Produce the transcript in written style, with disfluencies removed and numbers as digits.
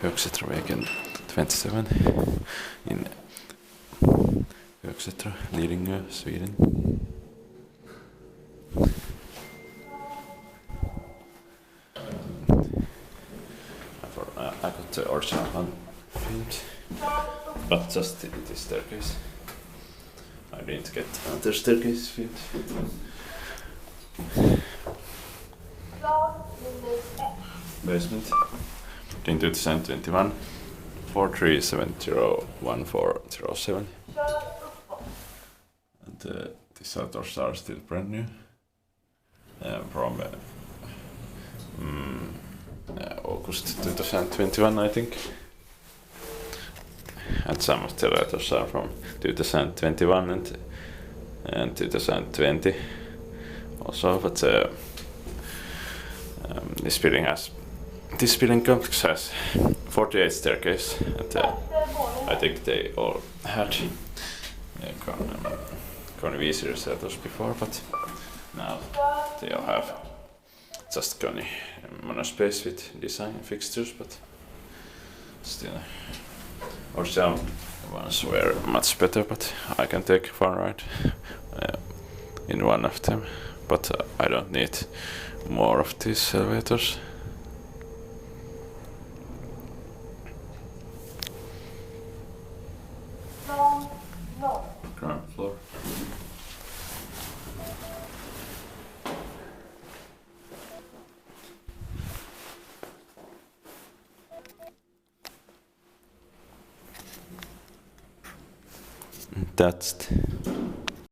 Högsätravägen 27 in Högsätra, Lidingö, Sweden. I got the original one filmed, but just this staircase. I didn't get another staircase filmed. Basement in 2021 43701407. And these outdoors are still brand new from August 2021, I think. And some of the letters are from 2021 and 2020 also, but this building complex has 48 staircases, and I think they all had Kone visors before, but now they all have just Kone monospace with design fixtures, but still original ones were much better, but I can take fun ride in one of them, but I don't need more of these elevators. Ground floor. That's